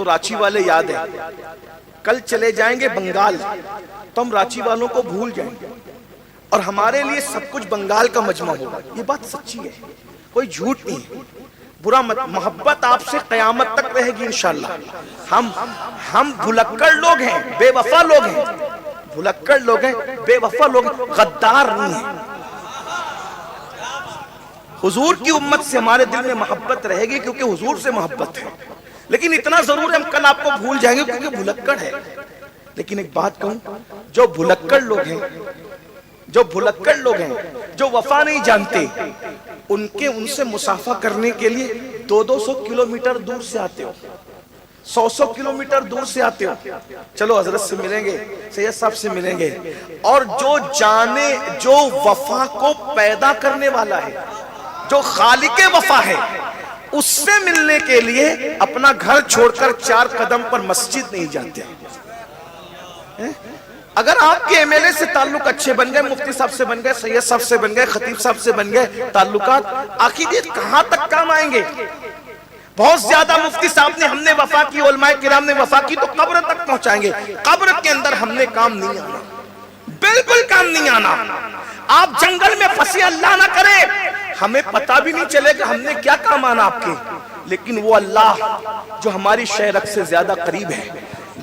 تو رانچی والے یاد ہیں، کل چلے جائیں گے بنگال تو ہم رانچی والوں کو بھول جائیں گے اور ہمارے لیے سب کچھ بنگال کا مجمع ہوگا. یہ بات سچی ہے، کوئی جھوٹ نہیں ہے. برا مت، محبت آپ سے قیامت تک رہے گی انشاءاللہ. ہم بھلکڑ لوگ ہیں، بے وفا لوگ ہیں، بھلکڑ لوگ ہیں، بے وفا لوگ ہیں، غدار نہیں ہیں. حضور کی امت سے ہمارے دل میں محبت رہے گی کیونکہ حضور سے محبت ہے. لیکن اتنا ضرور ہے ہم کل آپ کو بھول جائیں گے کیونکہ بھلکڑ ہے. لیکن ایک بات کہوں، جو بھلکڑ لوگ ہیں، جو بھلکڑ لوگ ہیں، جو وفا نہیں جانتے، ان سے مصافحہ کرنے کے لیے 200 کلومیٹر دور سے آتے ہو، 100 کلومیٹر دور سے آتے ہو. چلو حضرت سے ملیں گے، سید صاحب سے ملیں گے. اور جو وفا کو پیدا کرنے والا ہے، جو خالق وفا ہے، اس سے ملنے کے لیے اپنا گھر چھوڑ کر 4 قدم پر مسجد نہیں جاتے. اگر آپ کے ایم ایل اے سے تعلق اچھے بن گئے، مفتی صاحب سے بن گئے، سید صاحب سے بن گئے، خطیب صاحب سے بن گئے تعلقات، آخر یہ کہاں تک کام آئیں گے؟ بہت زیادہ مفتی صاحب نے، ہم نے وفا کی، علماء کرام نے وفا کی تو قبر تک پہنچائیں گے. قبر کے اندر ہم نے کام نہیں آنا، بالکل کام نہیں آنا. آپ جنگل میں پھنسے، اللہ نہ کرے ہمیں پتہ بھی نہیں چلے کہ ہم نے کیا کام آنا آپ کے. لیکن وہ اللہ جو ہماری شہرت سے زیادہ قریب ہے،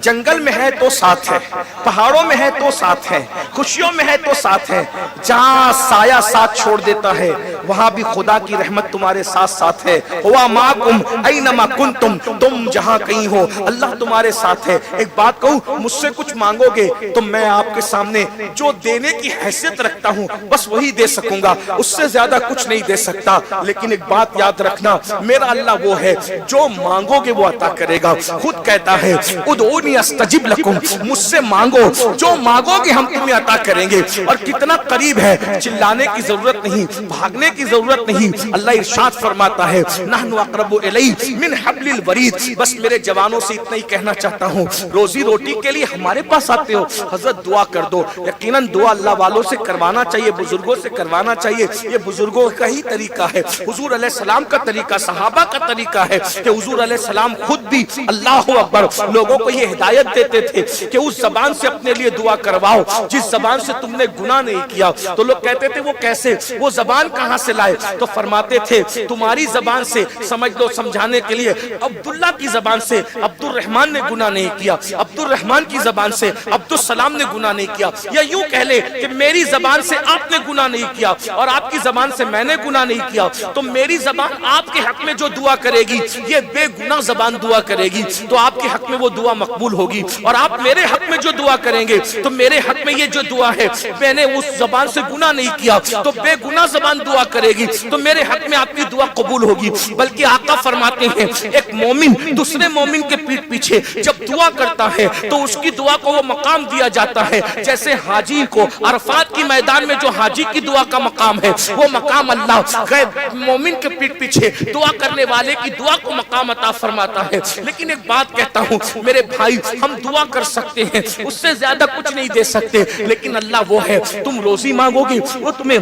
جنگل میں ہے تو ساتھ ہے، پہاڑوں میں ہے تو ساتھ ہے، خوشیوں میں ہے تو ساتھ ہے. جہاں سایہ ساتھ چھوڑ دیتا ہے وہاں بھی خدا کی رحمت تمہارے ساتھ ساتھ ہے. ہوا ماکم اینما کنتم، تم جہاں کہیں ہو اللہ تمہارے ساتھ ہے. ایک بات کہوں، مجھ سے کچھ مانگو گے تو میں آپ کے سامنے جو دینے کی حیثیت رکھتا ہوں بس وہی دے سکوں گا، اس سے زیادہ کچھ نہیں دے سکتا. لیکن ایک بات یاد رکھنا، میرا اللہ وہ ہے جو مانگو گے وہ عطا کرے گا. خود کہتا ہے ادعونی استجب لکم، مجھ سے مانگو، جو مانگو گے ہم تمہیں عطا کریں گے. اور کتنا قریب ہے، چلانے کی ضرورت نہیں، بھاگنے کی ضرورت نہیں. اللہ ارشاد فرماتا ہے نحن اقرب الیہ من حبل الورید. بس میرے جوانوں سے اتنا ہی کہنا چاہتا ہوں، روزی روٹی کے لیے ہمارے پاس آتے ہو، حضرت دعا کر دو. یقیناً دعا اللہ والوں سے کروانا چاہیے، بزرگوں سے کروانا چاہیے. یہ بزرگوں کا ہی طریقہ ہے، حضور علیہ السلام کا طریقہ، صحابہ کا طریقہ ہے کہ حضور علیہ السلام خود بھی اللہ اکبر لوگوں کو یہ ہدایت دیتے تھے کہ اس زبان سے اپنے لیے دعا کرواؤ جس زبان سے تم نے گناہ نہیں کیا. تو لوگ کہتے تھے وہ کیسے، وہ زبان کہاں سے لائے؟ تو فرماتے تھے تمہاری زبان سے سمجھ لو سمجھانے کے لیے، عبداللہ کی زبان سے عبد الرحمن نے گناہ نہیں کیا، عبد الرحمن کی زبان سے عبد السلام نے گناہ نہیں کیا. یا یوں کہہ لے کہ میری زبان سے آپ نے گناہ نہیں کیا اور آپ کی زبان سے میں نے گناہ نہیں کیا، تو میری زبان آپ کے حق میں جو دعا کرے گی یہ بے گناہ زبان دعا کرے گی تو آپ کے حق میں وہ دعا مقبول ہوگی. اور آپ میرے حق میں جو دعا کریں گے تو میرے حق میں یہ جو دعا ہے، میں نے اس زبان سے گناہ نہیں کیا تو بے گناہ زبان دعا کرے گی تو میرے حق میں آپ کی دعا قبول ہوگی. بلکہ آقا فرماتے ہیں ایک مومن دوسرے مومن کے پیٹ پیچھے جب دعا کرتا ہے تو اس کی دعا کو وہ مقام دیا جاتا ہے جیسے حاجی کو عرفات کی میدان میں جو حاجی کی دعا کا مقام ہے وہ مقام اللہ غیر مومن کے پیٹ پیچھے دعا کرنے والے کی دعا کو مقام عطا فرماتا ہے. لیکن ایک بات کہتا ہوں میرے بھائی، ہم دعا کر سکتے ہیں، اس سے زیادہ کچھ نہیں دے سکتے. لیکن اللہ وہ ہے، تم روزی مانگو گے وہ تمہیں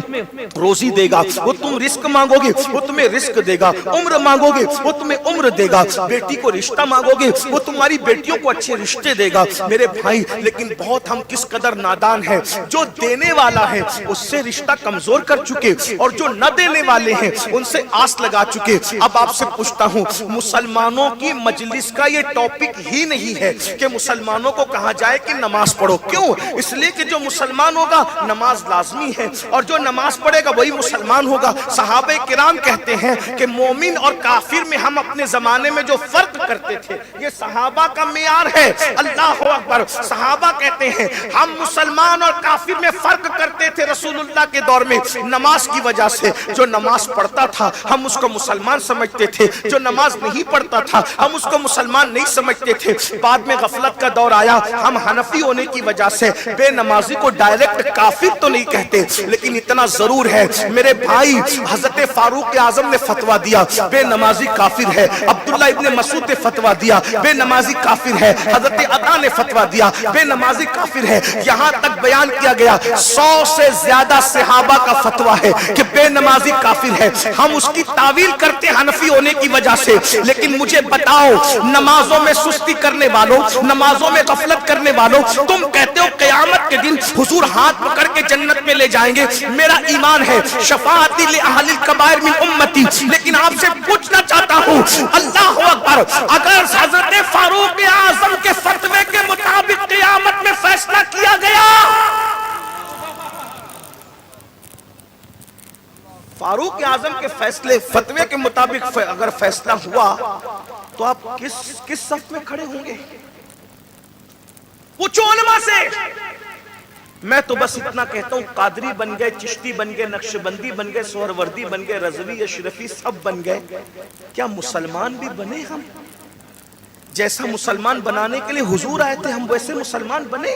روزی دے گا، وہ تم رزق مانگو گے وہ تمہیں رزق دے گا، عمر مانگو گے وہ تمہیں عمر دے گا، بیٹی کو رشتہ مانگو گے وہ تمہاری بیٹیوں کو اچھے رشتے دے گا. میرے بھائی لیکن بہت ہم کس قدر نادان ہیں، جو دینے والا ہے اس سے رشتہ کمزور کر چکے اور جو نہ دینے والے ہیں ان سے آس لگا چکے. اب آپ سے پوچھتا ہوں، مسلمانوں کی مجلس کا یہ ٹاپک ہی نہیں ہے کہ مسلمانوں کو کہا جائے کہ نماز پڑھو. کیوں؟ اس لیے کہ جو مسلمان ہوگا نماز لازمی ہے اور جو نماز پڑھے گا وہی مسلمان ہوگا. صحابہ کرام کہتے ہیں کہ مومن اور کافر میں ہم اپنے زمانے میں جو فرق کرتے تھے یہ صحابہ کا معیار ہے. اللہ اکبر. صحابہ کہتے ہیں ہم مسلمان اور کافر میں فرق کرتے تھے رسول اللہ کے دور میں نماز کی وجہ سے. جو نماز پڑھتا تھا ہم اس کو مسلمان سمجھتے تھے، جو نماز نہیں پڑھتا تھا ہم اس کو مسلمان نہیں سمجھتے تھے. بعد میں غفلت کا دور آیا. ہم حنفی ہونے کی وجہ سے بے نمازی کو ڈائریکٹ کافر تو نہیں کہتے, لیکن اتنا ضرور ہے میرے بھائی, حضرت فاروق اعظم نے فتویٰ دیا بے نمازی کافر ہے, عبداللہ ابن مسعود نے فتویٰ دیا بے نمازی کافر ہے, حضرت عطا نے فتویٰ دیا بے نمازی کافر ہے. یہاں تک بیان کیا گیا 100 سے زیادہ صحابہ کا فتویٰ ہے کہ بے نمازی کافر ہے. ہم اس کی تعویل کرتے حنفی ہونے کی وجہ سے, لیکن مجھے بتاؤ نمازوں میں سستی کرنے والوں, نمازوں میں غفلت کرنے والوں, تم کہتے ہو قیامت کے دن حضور ہاتھ پکڑ کے جنت میں لے جائیں گے. میرا ایمان ہے شفاعتی لأہل الکبائر من امتی, لیکن آپ سے پوچھنا چاہتا ہوں اللہ اکبر, اگر حضرت فاروق اعظم کے فتوے کے مطابق قیامت میں فیصلہ کیا گیا, فاروق اعظم کے فیصلے فتوے کے مطابق اگر فیصلہ ہوا تو آپ کس صف میں کھڑے ہوں گے؟ پوچھو علماء سے. میں تو بس اتنا کہتا ہوں قادری بن گئے, چشتی بن گئے, نقشبندی بن گئے, سہروردی بن گئے, رضوی, اشرفی سب بن گئے, کیا مسلمان بھی بنے؟ ہم جیسا مسلمان بنانے کے لیے حضور آئے تھے ہم ویسے مسلمان بنے؟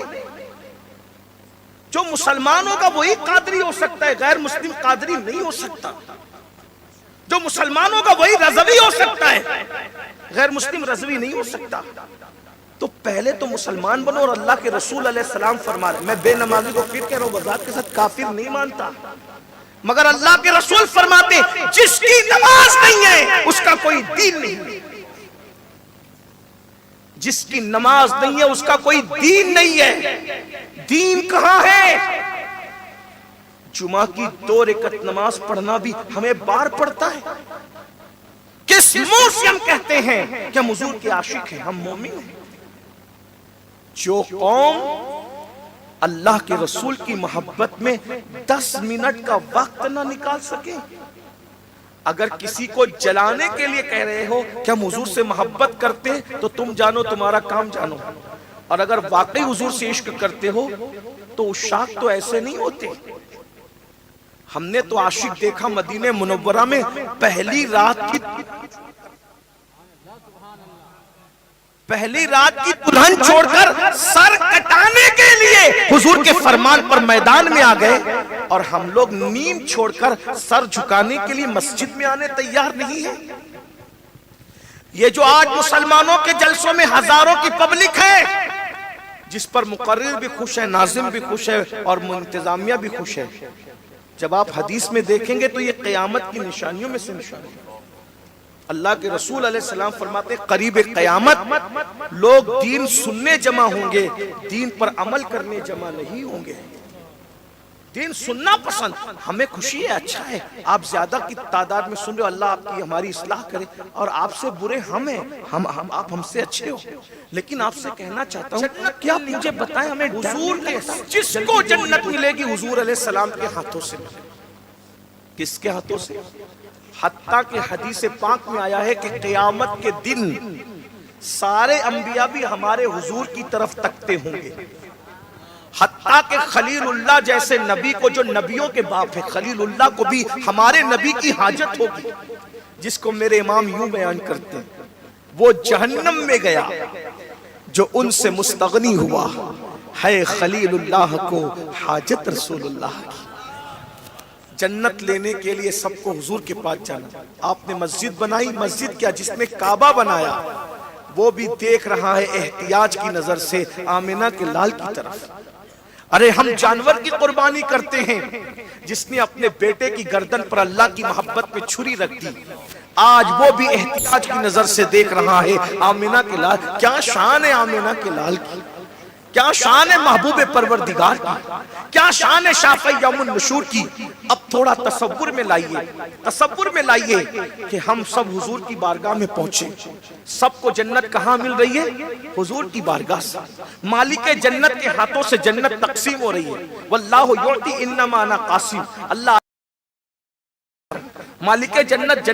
جو مسلمان ہوگا وہی قادری ہو سکتا ہے, غیر مسلم قادری نہیں ہو سکتا. جو مسلمان ہوگا وہی رضوی ہو سکتا ہے, غیر مسلم رضوی نہیں ہو سکتا. تو پہلے تو مسلمان بنو. اور اللہ کے رسول علیہ السلام فرما رہے, میں بے نمازی کو پھر کہہ رہا ہوں وضاحت کے ساتھ کافر نہیں مانتا, مگر اللہ کے رسول فرماتے جس کی نماز نہیں ہے اس کا کوئی دین نہیں. جس کی نماز نہیں ہے اس کا کوئی دین نہیں ہے. دین کہاں ہے؟ جمعہ کی 2 رکعت نماز پڑھنا بھی ہمیں بار پڑتا ہے. کس منہ سے ہم کہتے ہیں کہ ہم حضور کے عاشق ہیں, ہم مومن ہیں؟ جو قوم اللہ کے رسول کی محبت میں 10 منٹ کا وقت نہ نکال سکے, اگر کسی کو جلانے کے لیے کہہ رہے ہو کہ ہم حضور سے محبت کرتے تو تم جانو تمہارا کام جانو, اور اگر واقعی حضور سے عشق کرتے ہو تو عشاق تو ایسے نہیں ہوتے. ہم نے تو عاشق دیکھا مدینہ منورہ میں پہلی رات کی دلہن چھوڑ کر سر کٹانے کے لیے حضور کے فرمان پر میدان میں آ گئے, اور ہم لوگ نیند چھوڑ کر سر جھکانے کے لیے مسجد میں آنے تیار نہیں ہیں. یہ جو آج مسلمانوں کے جلسوں میں ہزاروں کی پبلک ہے, جس پر مقرر بھی خوش ہے, ناظم بھی خوش ہے, اور انتظامیہ بھی خوش ہے, جب آپ حدیث میں دیکھیں گے تو یہ قیامت کی نشانیوں میں سے نشانی ہے. اللہ کے رسول علیہ السلام فرماتے قریب قیامت لوگ دین سننے جمع ہوں گے, دین پر عمل کرنے جمع نہیں ہوں گے. دین سننا پسند, ہمیں خوشی ہے, اچھا ہے آپ زیادہ کی تعداد میں سن رہے ہو, اللہ آپ کی ہماری اصلاح کرے, اور آپ سے برے ہم ہیں, آپ ہم سے اچھے ہو. لیکن آپ سے کہنا چاہتا ہوں کہ آپ مجھے بتائیں ہمیں حضور کے, جس کو جنت ملے گی حضور علیہ السلام کے ہاتھوں سے ملے. کس کے ہاتھوں سے؟ حتیٰ کہ حدیث پاک میں آیا ہے کہ قیامت کے دن سارے انبیاء بھی ہمارے حضور کی طرف تکتے ہوں گے. حتیٰ کہ خلیل اللہ جیسے نبی کو, جو نبیوں کے باپ ہے, خلیل اللہ کو بھی ہمارے نبی کی حاجت ہوگی, جس کو میرے امام یوں بیان کرتے ہیں وہ جہنم میں گیا جو ان سے مستغنی ہوا, ہے خلیل اللہ کو حاجت رسول اللہ کی. جنت لینے کے لیے سب کو حضور کے پاس جانا. آپ نے مسجد بنائی, مسجد کیا جس نے کعبہ بنایا وہ بھی دیکھ رہا ہے احتیاج کی نظر سے آمنہ کے لال کی طرف. ارے ہم جانور کی قربانی کرتے ہیں, جس نے اپنے بیٹے کی گردن پر اللہ کی محبت میں چھری رکھ دی, آج وہ بھی احتیاج کی نظر سے دیکھ رہا ہے آمنہ کے لال. کیا شان ہے آمنہ کے لال کی, کیا شان ہے محبوب پروردگار کی, کیا شان ہے شافعی یوم النشور کی. اب تھوڑا تصور میں لائیے کہ ہم سب حضور کی بارگاہ میں پہنچے. سب کو جنت کہاں مل رہی ہے؟ حضور کی بارگاہ سے. مالک جنت کے ہاتھوں سے جنت تقسیم ہو رہی ہے. واللہ یعطی انما انا قاسم. اللہ مالک جنت